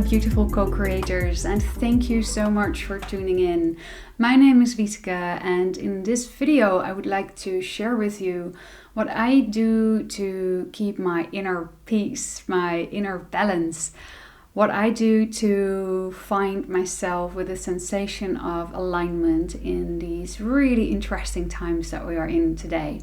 beautiful co-creators, and thank you so much for tuning in. My name is Wieteke, and in this video I would like to share with you what I do to keep my inner peace, my inner balance, what I do to find myself with a sensation of alignment in these really interesting times that we are in today.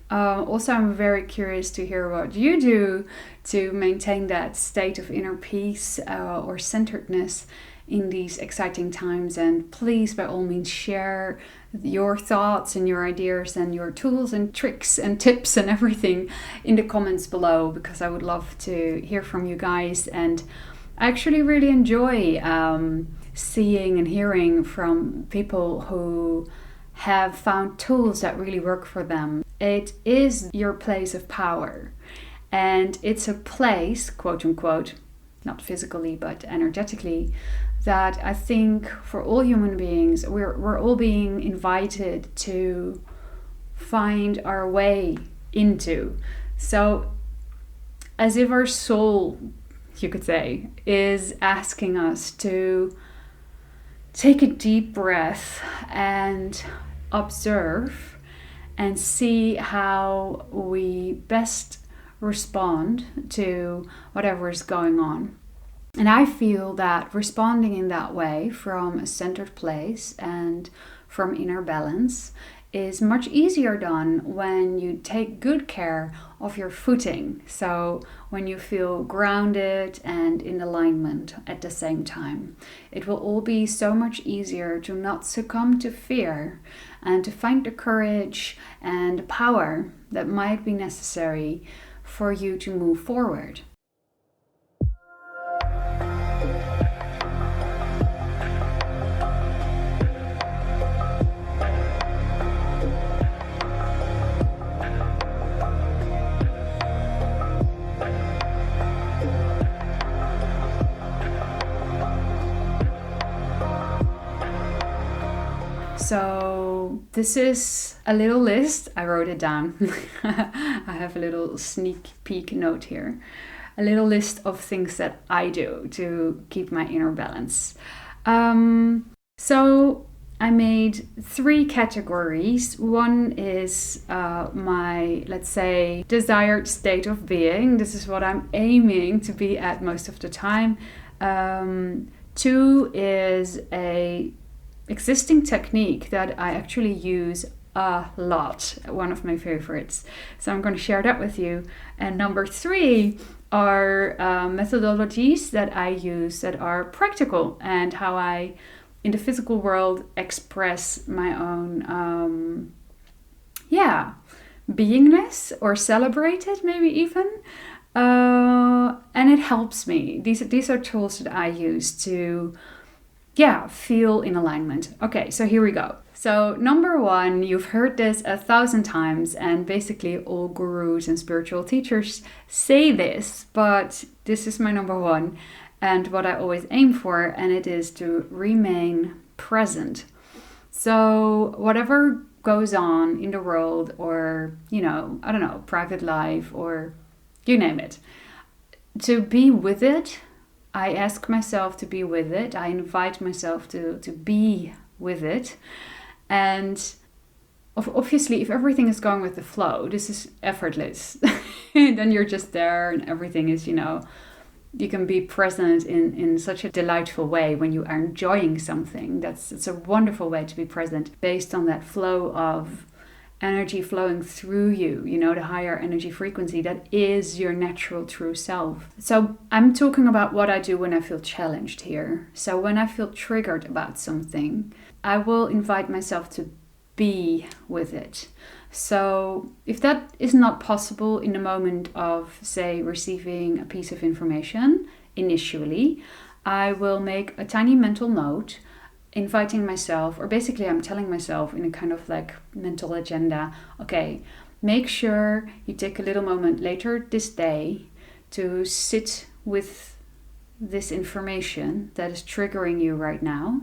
Also, I'm very curious to hear what you do to maintain that state of inner peace or centeredness in these exciting times. And please, by all means, share your thoughts and your ideas and your tools and tricks and tips and everything in the comments below, because I would love to hear from you guys. And I actually really enjoy seeing and hearing from people who have found tools that really work for them. It is your place of power, and it's a place, quote unquote, not physically but energetically, that I think for all human beings we're all being invited to find our way into. So as if our soul, you could say, is asking us to take a deep breath and observe and see how we best respond to whatever is going on. And I feel that responding in that way from a centered place and from inner balance is much easier done when you take good care of your footing. So when you feel grounded and in alignment at the same time, it will all be so much easier to not succumb to fear and to find the courage and the power that might be necessary for you to move forward. So this is a little list. I wrote it down. I have a little sneak peek note here. A little list of things that I do to keep my inner balance. So I made 3 categories. One is my, let's say, desired state of being. This is what I'm aiming to be at most of the time. 2 is a existing technique that I actually use a lot, one of my favorites. So I'm going to share that with you. And number 3 are methodologies that I use that are practical and how I, in the physical world, express my own, beingness or celebrate it, maybe even. And it helps me. These are tools that I use to feel in alignment. Okay, so here we go. So number 1, you've heard this 1,000 times, and basically all gurus and spiritual teachers say this, but this is my number 1 and what I always aim for, and it is to remain present. So whatever goes on in the world, or, I don't know, private life, or you name it, to be with it. I ask myself to be with it. I invite myself to be with it. And obviously, if everything is going with the flow, this is effortless. Then you're just there and everything is, you can be present in such a delightful way when you are enjoying something. It's a wonderful way to be present based on that flow of energy flowing through you, the higher energy frequency that is your natural true self. So I'm talking about what I do when I feel challenged here. So when I feel triggered about something, I will invite myself to be with it. So if that is not possible in the moment of, say, receiving a piece of information initially, I will make a tiny mental note inviting myself, or basically I'm telling myself in a kind of like mental agenda, okay, make sure you take a little moment later this day to sit with this information that is triggering you right now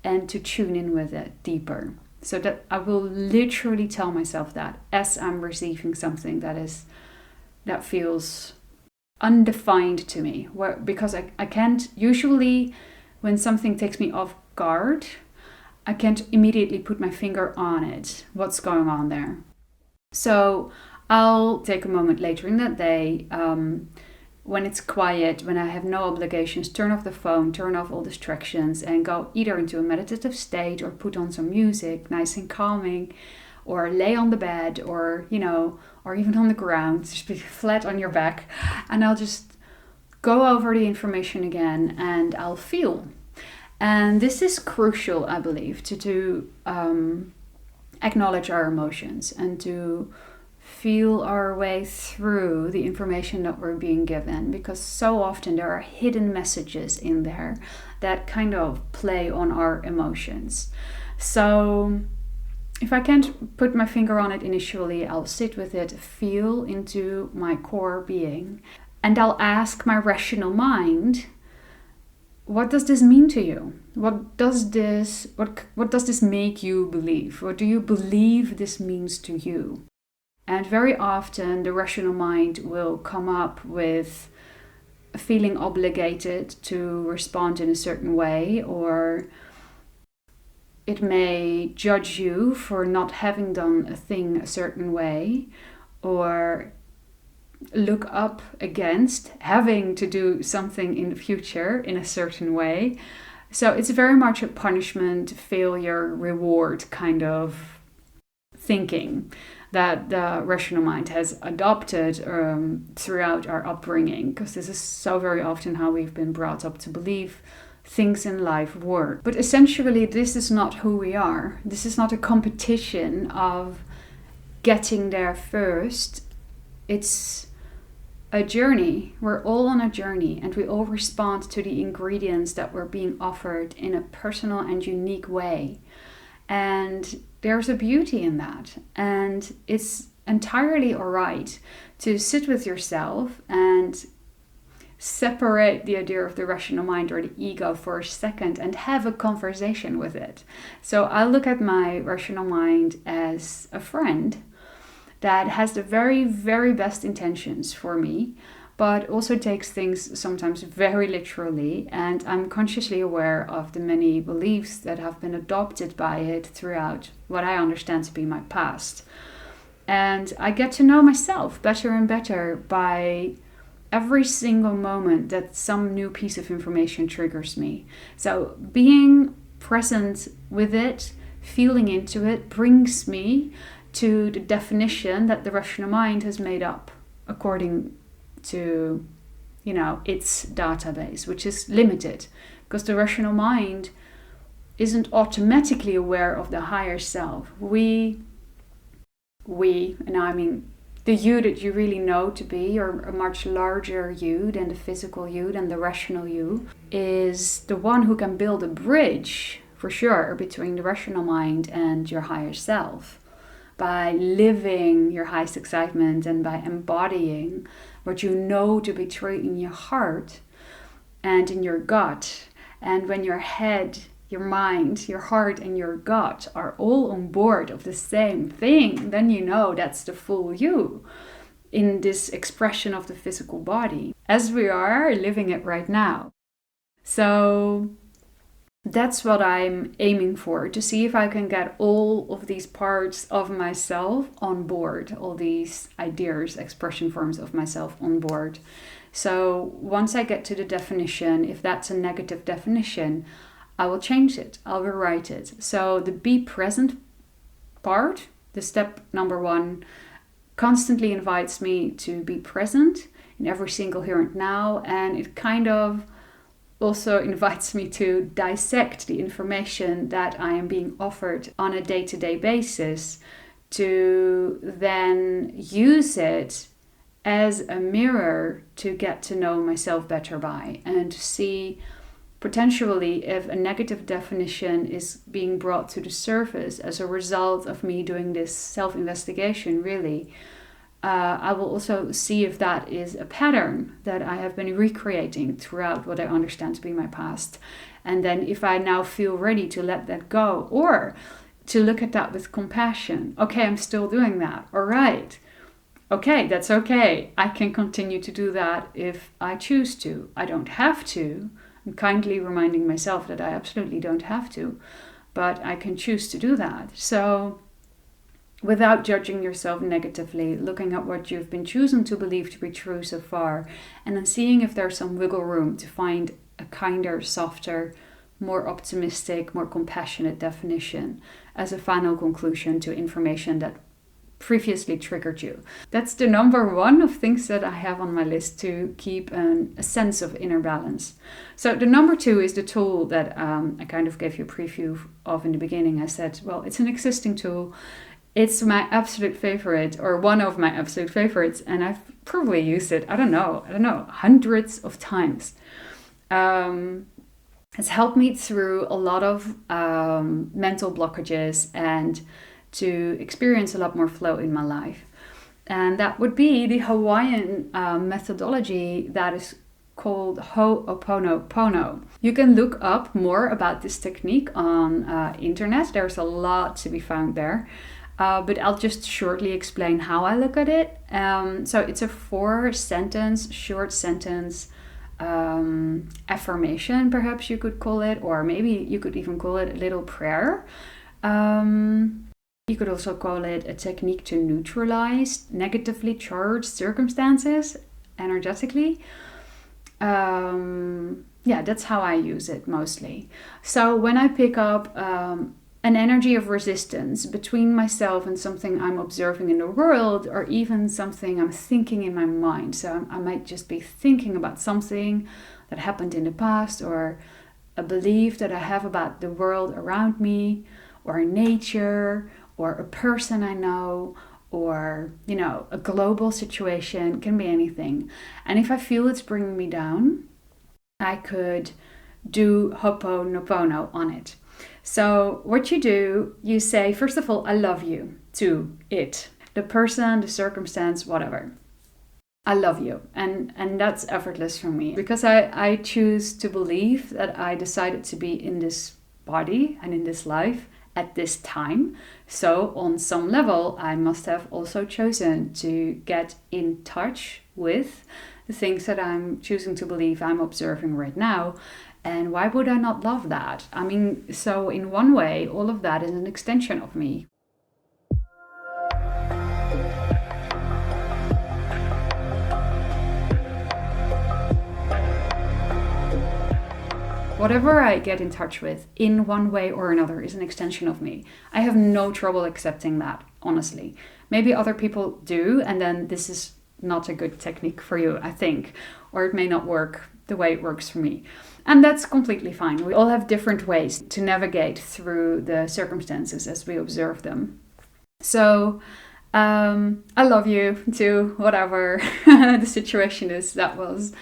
and to tune in with it deeper. So that I will literally tell myself that as I'm receiving something that feels undefined to me, because I can't usually, when something takes me off guard, I can't immediately put my finger on it, what's going on there. So I'll take a moment later in that day, when it's quiet, when I have no obligations, turn off the phone, turn off all distractions, and go either into a meditative state or put on some music, nice and calming, or lay on the bed, or, or even on the ground, just be flat on your back. And I'll just go over the information again, and I'll feel. And this is crucial, I believe, to acknowledge our emotions and to feel our way through the information that we're being given, because so often there are hidden messages in there that kind of play on our emotions. So if I can't put my finger on it initially, I'll sit with it, feel into my core being, and I'll ask my rational mind, what does this mean to you? What does this make you believe? What do you believe this means to you? And very often the rational mind will come up with feeling obligated to respond in a certain way, or it may judge you for not having done a thing a certain way, or look up against having to do something in the future in a certain way. So it's very much a punishment, failure, reward kind of thinking that the rational mind has adopted throughout our upbringing, because this is so very often how we've been brought up to believe things in life work. But essentially, this is not who we are. This is not a competition of getting there first. It's a journey. We're all on a journey, and we all respond to the ingredients that we're being offered in a personal and unique way. And there's a beauty in that. And it's entirely all right to sit with yourself and separate the idea of the rational mind or the ego for a second and have a conversation with it. So I look at my rational mind as a friend that has the very, very best intentions for me, but also takes things sometimes very literally. And I'm consciously aware of the many beliefs that have been adopted by it throughout what I understand to be my past. And I get to know myself better and better by every single moment that some new piece of information triggers me. So being present with it, feeling into it, brings me to the definition that the rational mind has made up according to, its database, which is limited, because the rational mind isn't automatically aware of the higher self. We, and I mean the you that you really know to be, or a much larger you than the physical you, than the rational you, is the one who can build a bridge, for sure, between the rational mind and your higher self, by living your highest excitement and by embodying what you know to be true in your heart and in your gut. And when your head, your mind, your heart and your gut are all on board of the same thing, then you know that's the full you in this expression of the physical body, as we are living it right now. So that's what I'm aiming for, to see if I can get all of these parts of myself on board, all these ideas, expression forms of myself on board. So once I get to the definition, if that's a negative definition, I will change it, I'll rewrite it. So the be present part, the step number 1, constantly invites me to be present in every single here and now, and it kind of also invites me to dissect the information that I am being offered on a day-to-day basis, to then use it as a mirror to get to know myself better by, and to see potentially if a negative definition is being brought to the surface as a result of me doing this self-investigation, really. I will also see if that is a pattern that I have been recreating throughout what I understand to be my past. And then if I now feel ready to let that go, or to look at that with compassion. Okay, I'm still doing that. All right. okay, that's okay. I can continue to do that if I choose to. I don't have to. I'm kindly reminding myself that I absolutely don't have to, but I can choose to do that. So, without judging yourself negatively, looking at what you've been choosing to believe to be true so far, and then seeing if there's some wiggle room to find a kinder, softer, more optimistic, more compassionate definition as a final conclusion to information that previously triggered you. That's the number one of things that I have on my list to keep a sense of inner balance. So the number two is the tool that I kind of gave you a preview of in the beginning. I said, well, it's an existing tool. It's my absolute favorite, or one of my absolute favorites, and I've probably used it, I don't know, hundreds of times. It's helped me through a lot of mental blockages and to experience a lot more flow in my life. And that would be the Hawaiian methodology that is called Ho'oponopono. You can look up more about this technique on internet. There's a lot to be found there. But I'll just shortly explain how I look at it. So it's a 4-sentence, short sentence affirmation, perhaps you could call it, or maybe you could even call it a little prayer. You could also call it a technique to neutralize negatively charged circumstances energetically. That's how I use it mostly. So when I pick up an energy of resistance between myself and something I'm observing in the world, or even something I'm thinking in my mind. So I might just be thinking about something that happened in the past, or a belief that I have about the world around me, or nature, or a person I know, or, a global situation. It can be anything. And if I feel it's bringing me down, I could do Ho'oponopono on it. So what you do, you say, first of all, I love you to it, the person, the circumstance, whatever. I love you. And that's effortless for me because I choose to believe that I decided to be in this body and in this life at this time. So on some level, I must have also chosen to get in touch with the things that I'm choosing to believe I'm observing right now. And why would I not love that? I mean, so in one way, all of that is an extension of me. Whatever I get in touch with in one way or another is an extension of me. I have no trouble accepting that, honestly. Maybe other people do, and then this is not a good technique for you, I think. Or it may not work the way it works for me. And that's completely fine. We all have different ways to navigate through the circumstances as we observe them. So, I love you to whatever the situation is that was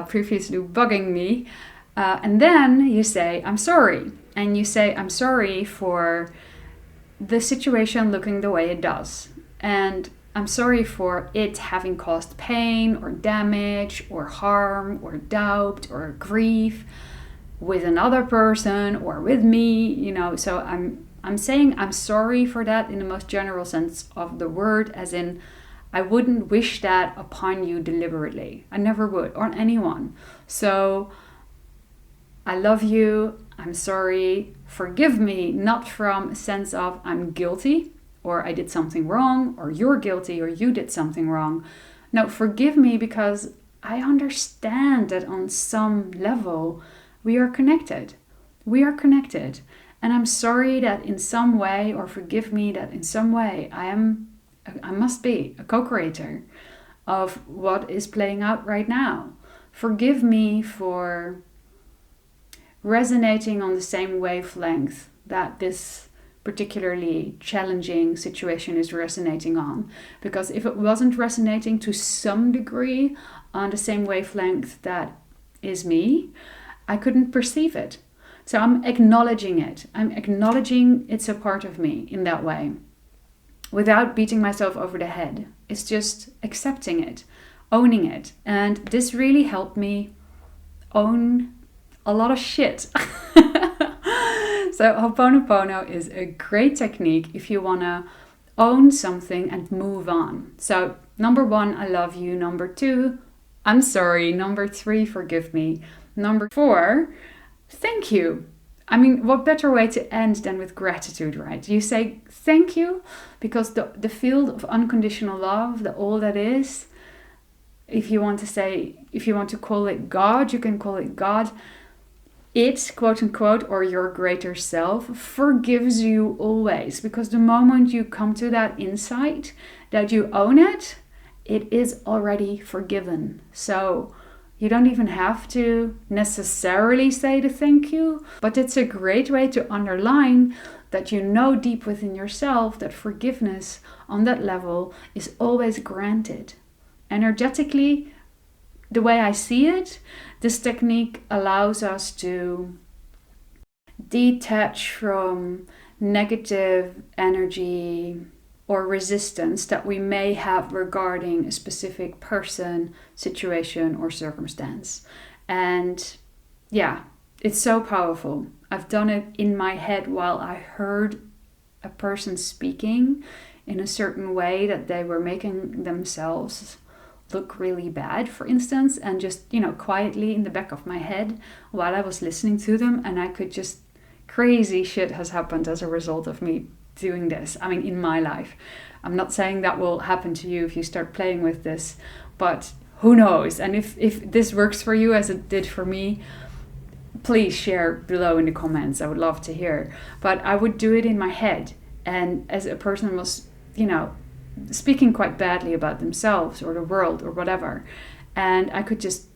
previously bugging me. And then you say, I'm sorry. And you say, I'm sorry for the situation looking the way it does. And I'm sorry for it having caused pain or damage or harm or doubt or grief with another person or with me, So I'm saying I'm sorry for that in the most general sense of the word, as in I wouldn't wish that upon you deliberately. I never would, or on anyone. So I love you, I'm sorry, forgive me, not from a sense of I'm guilty or I did something wrong or you're guilty or you did something wrong. No, forgive me because I understand that on some level we are connected. We are connected. And I'm sorry that in some way, or forgive me that in some way, I must be a co-creator of what is playing out right now. Forgive me for resonating on the same wavelength that this particularly challenging situation is resonating on. Because if it wasn't resonating to some degree on the same wavelength that is me, I couldn't perceive it. So I'm acknowledging it. I'm acknowledging it's a part of me in that way, without beating myself over the head. It's just accepting it, owning it. And this really helped me own a lot of shit. So Ho'oponopono is a great technique if you want to own something and move on. So Number 1, I love you. Number 2, I'm sorry. Number 3, forgive me. Number 4, thank you. I mean, what better way to end than with gratitude, right? You say thank you because the field of unconditional love, all that is, if you want to call it God, you can call it God. It, quote unquote, or your greater self, forgives you always. Because the moment you come to that insight, that you own it, it is already forgiven. So you don't even have to necessarily say the thank you, but it's a great way to underline that you know deep within yourself that forgiveness on that level is always granted. Energetically, the way I see it, this technique allows us to detach from negative energy or resistance that we may have regarding a specific person, situation, or circumstance. And yeah, it's so powerful. I've done it in my head while I heard a person speaking in a certain way that they were making themselves look really bad, for instance, and just, quietly in the back of my head while I was listening to them, and I could just, crazy shit has happened as a result of me doing this. I mean, in my life. I'm not saying that will happen to you if you start playing with this, but who knows? And if this works for you as it did for me, please share below in the comments. I would love to hear. But I would do it in my head, and as a person was, speaking quite badly about themselves or the world or whatever, and I could just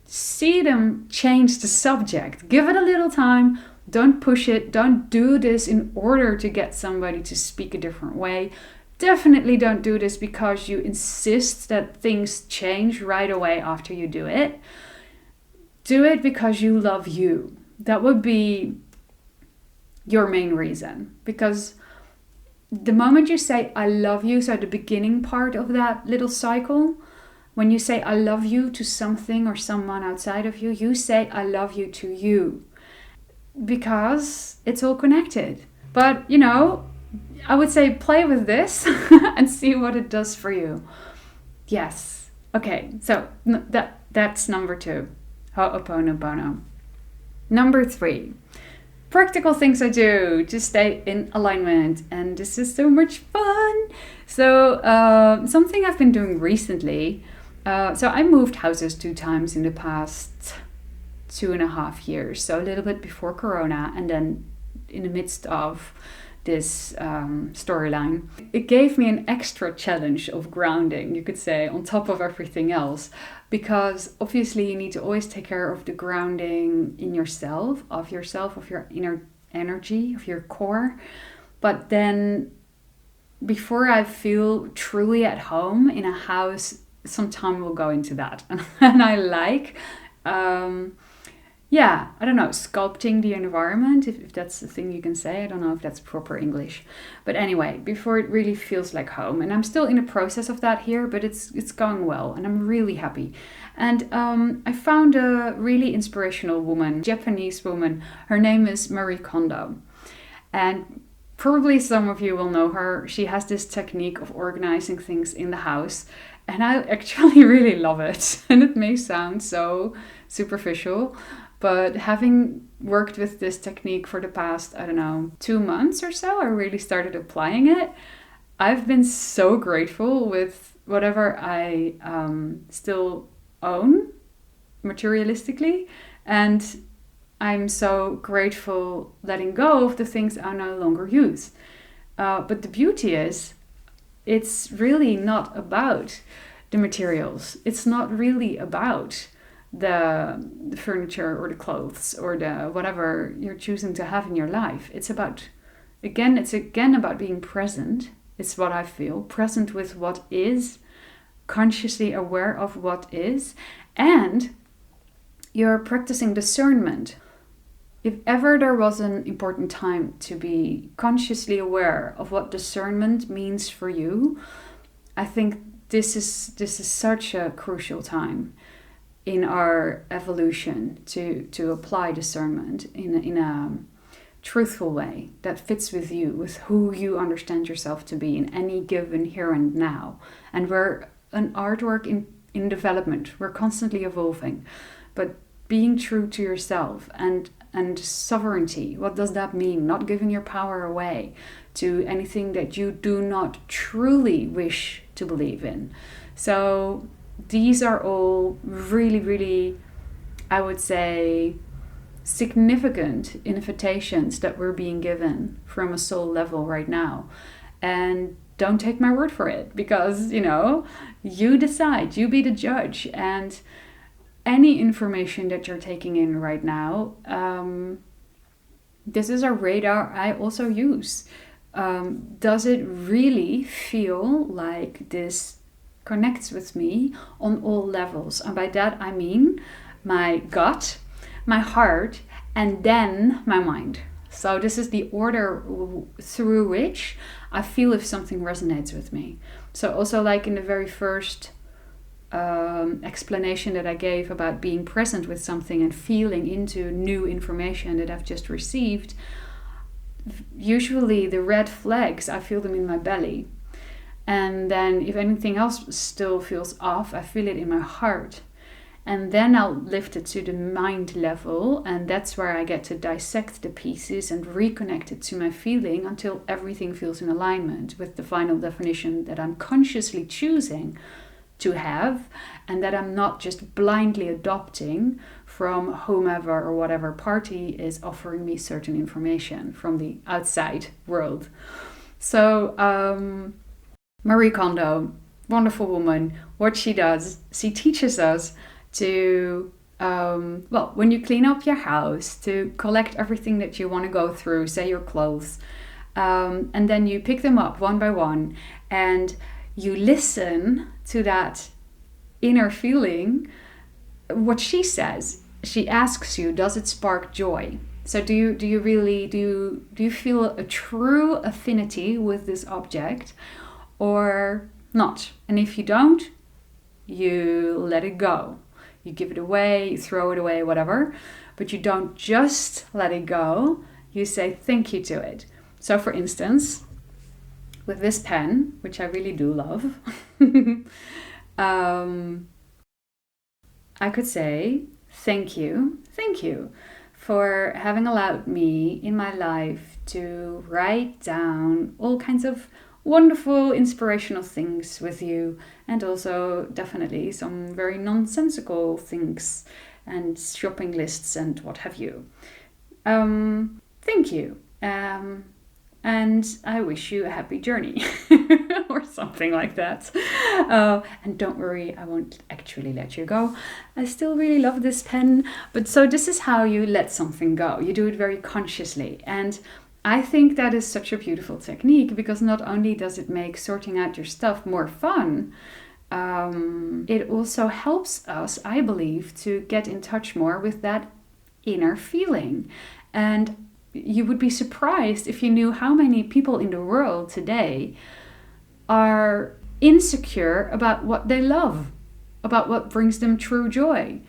see them change the subject. Give it a little time. Don't push it. Don't do this in order to get somebody to speak a different way. Definitely don't do this because you insist that things change right away after you do it. Do it because you love you. That would be your main reason. Because the moment you say I love you, so the beginning part of that little cycle, when you say I love you to something or someone outside of you, you say I love you to you. Because it's all connected. But, I would say play with this and see what it does for you. Yes. Okay, so that's number 2. Ho'oponopono. Number 3. Practical things I do to stay in alignment. And this is so much fun. So something I've been doing recently. So I moved houses 2 times in the past 2.5 years, so a little bit before Corona and then in the midst of this storyline. It gave me an extra challenge of grounding, you could say, on top of everything else, because obviously you need to always take care of the grounding in yourself, of your inner energy, of your core. But then before I feel truly at home in a house, some time will go into that. And I like I don't know, sculpting the environment, if that's the thing you can say. I don't know if that's proper English. But anyway, before it really feels like home. And I'm still in the process of that here, but it's going well and I'm really happy. And I found a really inspirational woman, Japanese woman. Her name is Marie Kondo. And probably some of you will know her. She has this technique of organizing things in the house. And I actually really love it. And it may sound so superficial, but having worked with this technique for the past, 2 months or so, I really started applying it. I've been so grateful with whatever I still own materialistically. And I'm so grateful letting go of the things I no longer use. But the beauty is, it's really not about the materials. It's not really about the furniture or the clothes or the whatever you're choosing to have in your life. It's about about being present. It's what I feel, present with what is, consciously aware of what is, and you're practicing discernment. If ever there was an important time to be consciously aware of what discernment means for you, I think this is such a crucial time in our evolution to apply discernment in a truthful way that fits with you, with who you understand yourself to be in any given here and now. And we're an artwork in development. We're constantly evolving. But being true to yourself and sovereignty, what does that mean? Not giving your power away to anything that you do not truly wish to believe in. So these are all really, really, I would say, significant invitations that we're being given from a soul level right now. And don't take my word for it, because, you decide, you be the judge. And any information that you're taking in right now, this is a radar I also use. Does it really feel like this connects with me on all levels? And by that I mean my gut, my heart, and then my mind. So this is the order through which I feel if something resonates with me. So also, like in the very first explanation that I gave about being present with something and feeling into new information that I've just received, usually the red flags, I feel them in my belly. And then if anything else still feels off, I feel it in my heart. And then I'll lift it to the mind level, and that's where I get to dissect the pieces and reconnect it to my feeling until everything feels in alignment with the final definition that I'm consciously choosing to have, and that I'm not just blindly adopting from whomever or whatever party is offering me certain information from the outside world. So Marie Kondo, wonderful woman, what she does, she teaches us to, when you clean up your house, to collect everything that you want to go through, say your clothes, and then you pick them up one by one, and you listen to that inner feeling. What she says, she asks you, does it spark joy? So do you feel a true affinity with this object or not? And if you don't, you let it go. You give it away, you throw it away, whatever. But you don't just let it go. You say thank you to it. So for instance, with this pen, which I really do love, I could say thank you for having allowed me in my life to write down all kinds of wonderful inspirational things with you, and also definitely some very nonsensical things and shopping lists and what have you. Thank you. And I wish you a happy journey or something like that. And don't worry, I won't actually let you go. I still really love this pen. But so this is how you let something go. You do it very consciously. And I think that is such a beautiful technique, because not only does it make sorting out your stuff more fun, it also helps us, I believe, to get in touch more with that inner feeling. And you would be surprised if you knew how many people in the world today are insecure about what they love, about what brings them true joy.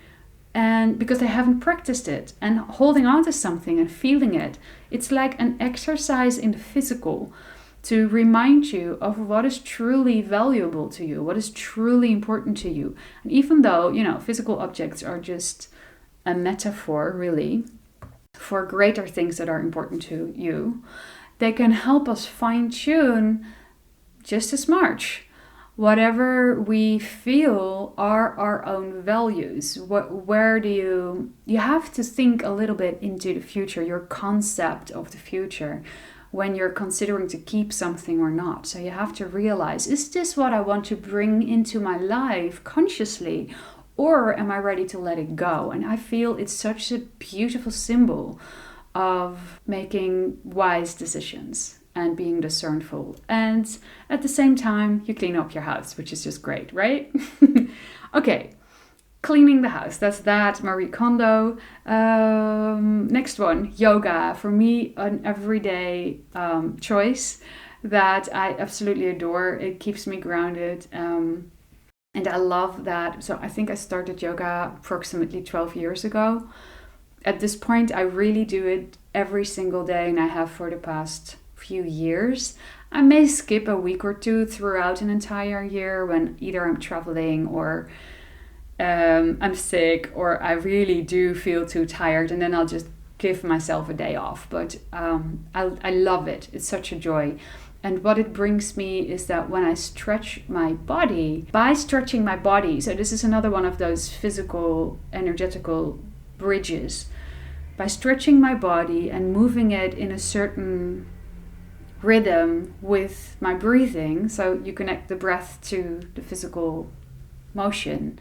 And because they haven't practiced it, and holding on to something and feeling it, it's like an exercise in the physical to remind you of what is truly valuable to you, what is truly important to you. And even though, physical objects are just a metaphor, really, for greater things that are important to you, they can help us fine-tune just as much whatever we feel are our own values. Where do you have to think a little bit into the future, your concept of the future, when you're considering to keep something or not. So you have to realize, is this what I want to bring into my life consciously, or am I ready to let it go? And I feel it's such a beautiful symbol of making wise decisions and being discernful. And at the same time, you clean up your house, which is just great, right? Okay, cleaning the house. That's that, Marie Kondo. Next one, yoga. For me, an everyday choice that I absolutely adore. It keeps me grounded. And I love that. So I think I started yoga approximately 12 years ago. At this point, I really do it every single day, and I have for the past few years. I may skip a week or two throughout an entire year when either I'm traveling or I'm sick or I really do feel too tired, and then I'll just give myself a day off. But I love it. It's such a joy. And what it brings me is that when I stretch my body, by stretching my body, so this is another one of those physical, energetical bridges, by stretching my body and moving it in a certain rhythm with my breathing, so you connect the breath to the physical motion,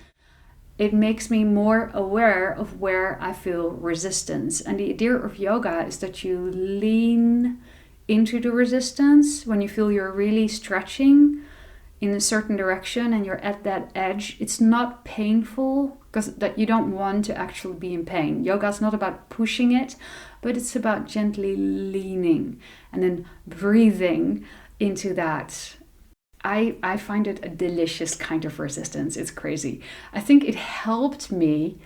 it makes me more aware of where I feel resistance. And the idea of yoga is that you lean into the resistance when you feel you're really stretching in a certain direction and you're at that edge. It's not painful because that you don't want to actually be in pain. Yoga is not about pushing it, but it's about gently leaning and then breathing into that. I find it a delicious kind of resistance. It's crazy. I think it helped me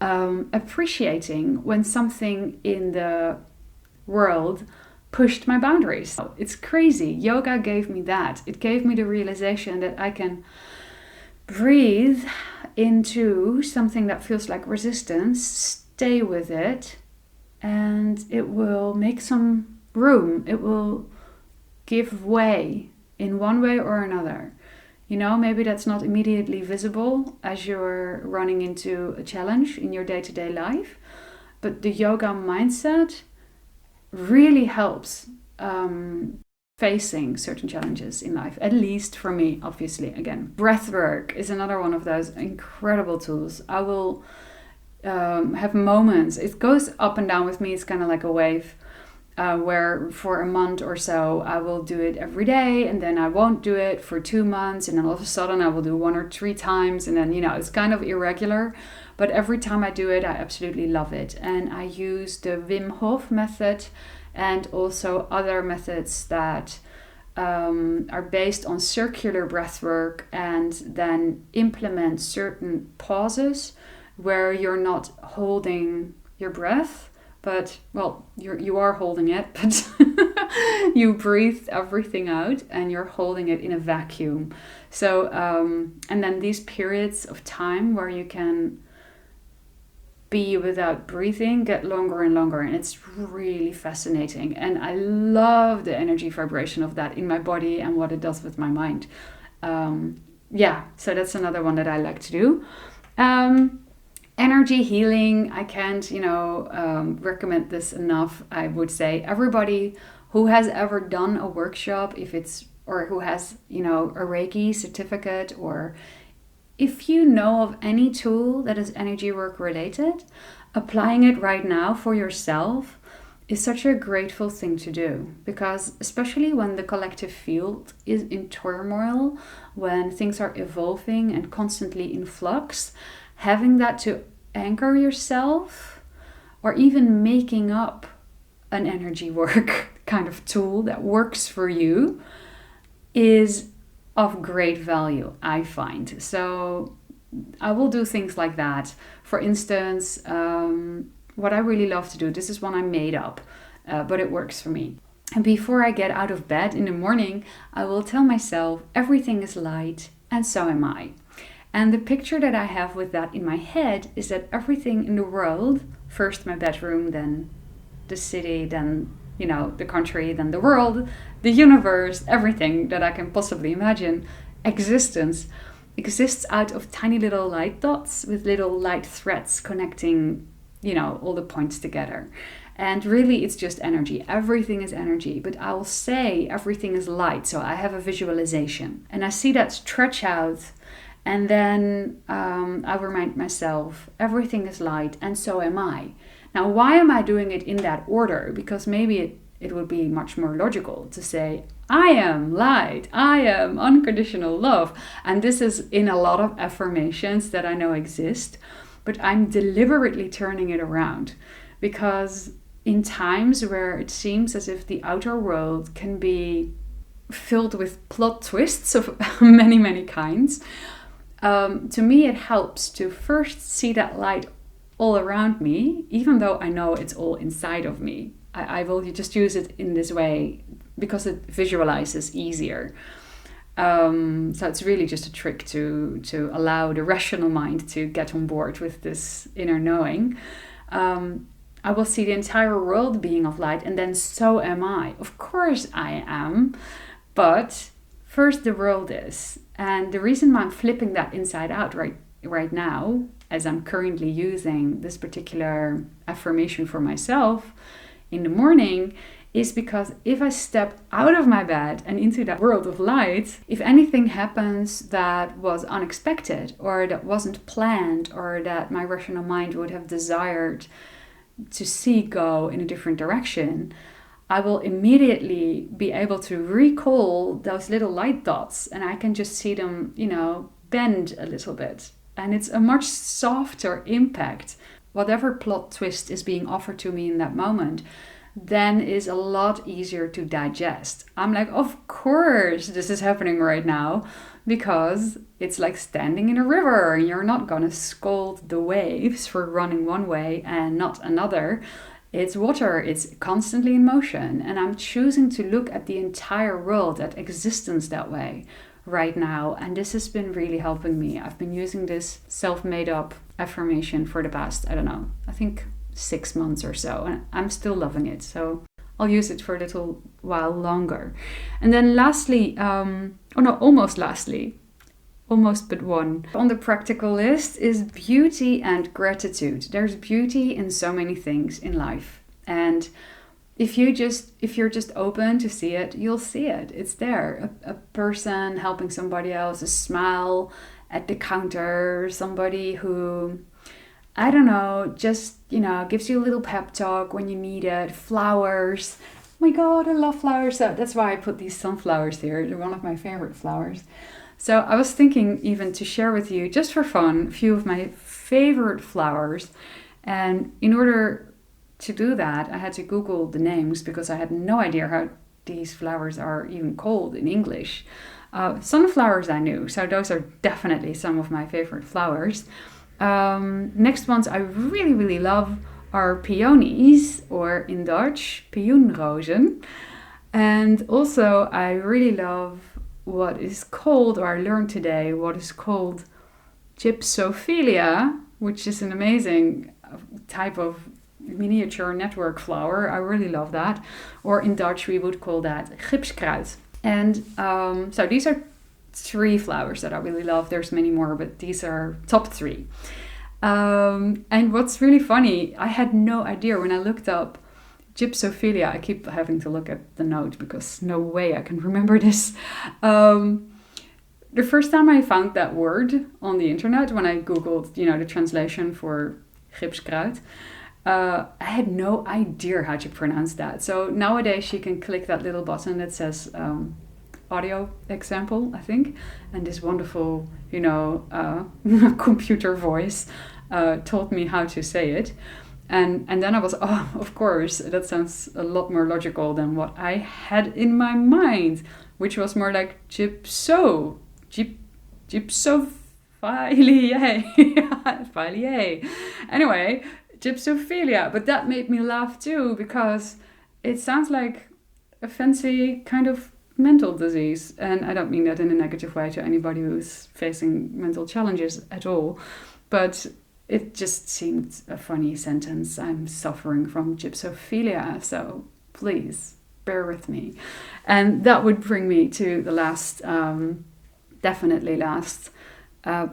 appreciating when something in the world pushed my boundaries. It's crazy. Yoga gave me that. It gave me the realization that I can breathe into something that feels like resistance, stay with it, and it will make some room. It will give way in one way or another. You know, maybe that's not immediately visible as you're running into a challenge in your day-to-day life, but the yoga mindset really helps facing certain challenges in life, at least for me, obviously. Again, breathwork is another one of those incredible tools. I will have moments, it goes up and down with me, it's kind of like a wave, where for a month or so I will do it every day, and then I won't do it for 2 months, and then all of a sudden I will do 1 or 3 times, and then, you know, it's kind of irregular. But every time I do it, I absolutely love it. And I use the Wim Hof method and also other methods that are based on circular breathwork, and then implement certain pauses where you're not holding your breath, but, well, you are holding it, but you breathe everything out and you're holding it in a vacuum. So, and then these periods of time where you can be without breathing get longer and longer, and it's really fascinating. And I love the energy vibration of that in my body and what it does with my mind. So that's another one that I like to do. Energy healing, I can't, recommend this enough. I would say everybody who has ever done a workshop, or who has, a Reiki certificate, or if you know of any tool that is energy work related, applying it right now for yourself is such a grateful thing to do, because especially when the collective field is in turmoil, when things are evolving and constantly in flux, having that to anchor yourself, or even making up an energy work kind of tool that works for you, is of great value, I find. So I will do things like that. For instance, what I really love to do, this is one I made up, but it works for me. And before I get out of bed in the morning, I will tell myself everything is light and so am I. And the picture that I have with that in my head is that everything in the world, first my bedroom, then the city, then the country, then the world, the universe, everything that I can possibly imagine, exists out of tiny little light dots with little light threads connecting, all the points together. And really it's just energy. Everything is energy, but I'll say everything is light. So I have a visualization and I see that stretch out, and then I remind myself everything is light and so am I. Now, why am I doing it in that order? Because maybe it would be much more logical to say, I am light, I am unconditional love. And this is in a lot of affirmations that I know exist, but I'm deliberately turning it around, because in times where it seems as if the outer world can be filled with plot twists of many, many kinds, to me it helps to first see that light all around me, even though I know it's all inside of me. I will just use it in this way because it visualizes easier. So it's really just a trick to allow the rational mind to get on board with this inner knowing. I will see the entire world being of light, and then so am I. Of course I am, but first the world is. And the reason why I'm flipping that inside out right now, as I'm currently using this particular affirmation for myself in the morning, is because if I step out of my bed and into that world of light, if anything happens that was unexpected or that wasn't planned or that my rational mind would have desired to see go in a different direction, I will immediately be able to recall those little light dots, and I can just see them, bend a little bit. And it's a much softer impact. Whatever plot twist is being offered to me in that moment then is a lot easier to digest. I'm like, of course this is happening right now, because it's like standing in a river. You're not gonna scold the waves for running one way and not another. It's water, it's constantly in motion, and I'm choosing to look at the entire world, at existence that way right now, and this has been really helping me. I've been using this self-made up affirmation for the past, I think 6 months or so, and I'm still loving it, so I'll use it for a little while longer. And then lastly, almost but one on the practical list is beauty and gratitude. There's beauty in so many things in life, and if you're just open to see it, you'll see it. It's there. A person helping somebody else, a smile at the counter, somebody who, I don't know, just, gives you a little pep talk when you need it. Flowers. Oh my God, I love flowers. So that's why I put these sunflowers here. They're one of my favorite flowers. So I was thinking even to share with you, just for fun, a few of my favorite flowers. And in order to do that, I had to Google the names because I had no idea how these flowers are even called in English. Sunflowers I knew, so those are definitely some of my favorite flowers. Next ones I really, really love are peonies, or in Dutch, pioenrozen. And also I really love what is called, or I learned today, what is called gypsophilia, which is an amazing type of miniature network flower. I really love that. Or in Dutch we would call that gipskruid. And so these are 3 flowers that I really love. There's many more, but these are top 3. And what's really funny, I had no idea when I looked up gypsophilia. I keep having to look at the note because no way I can remember this. The first time I found that word on the internet, when I Googled, the translation for gipskruid, I had no idea how to pronounce that. So nowadays you can click that little button that says audio example, I think, and this wonderful, computer voice told me how to say it. And then I was, of course, that sounds a lot more logical than what I had in my mind, which was more like gypsophilia. Anyway, gypsophilia. But that made me laugh too, because it sounds like a fancy kind of mental disease. And I don't mean that in a negative way to anybody who's facing mental challenges at all. But it just seemed a funny sentence. I'm suffering from gypsophilia, so please bear with me. And that would bring me to the last, definitely last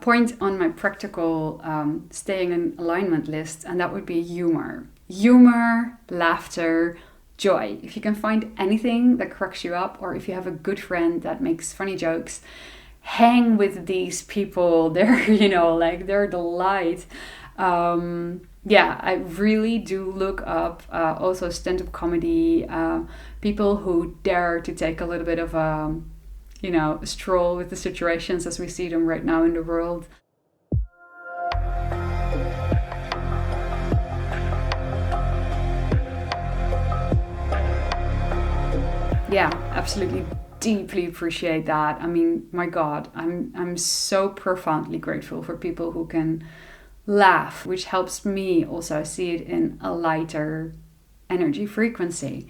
point on my practical staying in alignment list, and that would be humor. Humor, laughter, joy. If you can find anything that cracks you up, or if you have a good friend that makes funny jokes, hang with these people. They're, they're the light. I really do look up also stand-up comedy, people who dare to take a little bit of a stroll with the situations as we see them right now in the world. Yeah, absolutely. Deeply appreciate that. I mean, my God, I'm so profoundly grateful for people who can laugh, which helps me also see it in a lighter energy frequency.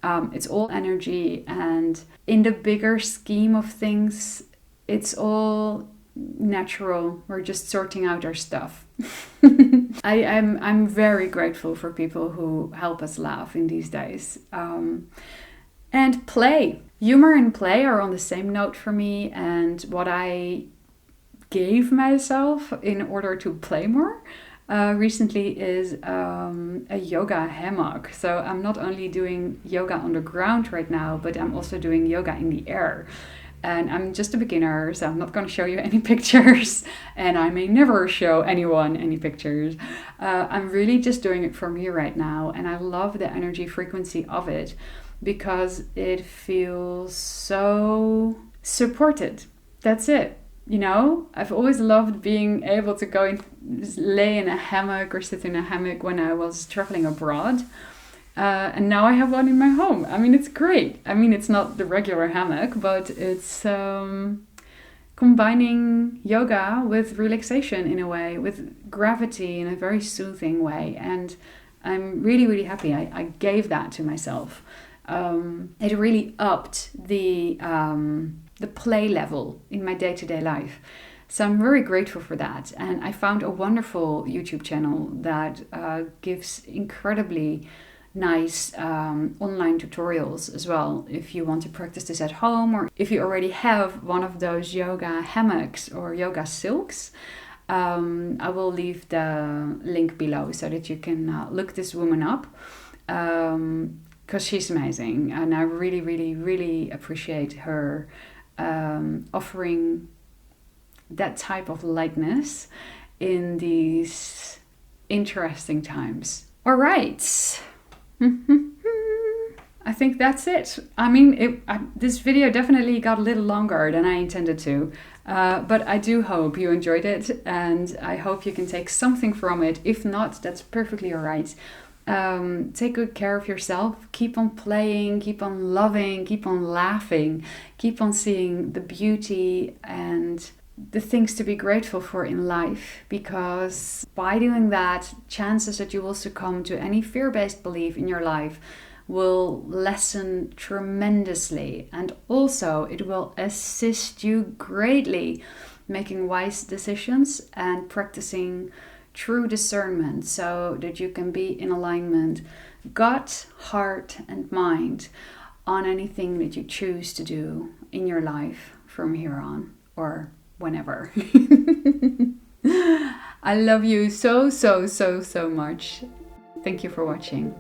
It's all energy, and in the bigger scheme of things, it's all natural. We're just sorting out our stuff. I'm very grateful for people who help us laugh in these days. And play. Humor and play are on the same note for me, and what I gave myself in order to play more recently is a yoga hammock. So I'm not only doing yoga on the ground right now, but I'm also doing yoga in the air. And I'm just a beginner, so I'm not going to show you any pictures, and I may never show anyone any pictures. I'm really just doing it for me right now, and I love the energy frequency of it because it feels so supported. That's it. You know, I've always loved being able to go and lay in a hammock or sit in a hammock when I was traveling abroad. And now I have one in my home. I mean, it's great. I mean, it's not the regular hammock, but it's combining yoga with relaxation in a way, with gravity in a very soothing way. And I'm really, really happy I gave that to myself. It really upped the play level in my day-to-day life. So I'm very grateful for that. And I found a wonderful YouTube channel that gives incredibly nice online tutorials as well, if you want to practice this at home, or if you already have one of those yoga hammocks or yoga silks. I will leave the link below so that you can look this woman up, because she's amazing, and I really, really, really appreciate her offering that type of lightness in these interesting times. All right. I think that's it. I mean, this video definitely got a little longer than I intended to, but I do hope you enjoyed it, and I hope you can take something from it. If not, that's perfectly all right. Take good care of yourself. Keep on playing, keep on loving, keep on laughing, keep on seeing the beauty and the things to be grateful for in life, because by doing that, chances that you will succumb to any fear-based belief in your life will lessen tremendously, and also it will assist you greatly making wise decisions and practicing true discernment so that you can be in alignment, gut, heart and mind, on anything that you choose to do in your life from here on, or whenever. I love you so, so, so, so much. Thank you for watching.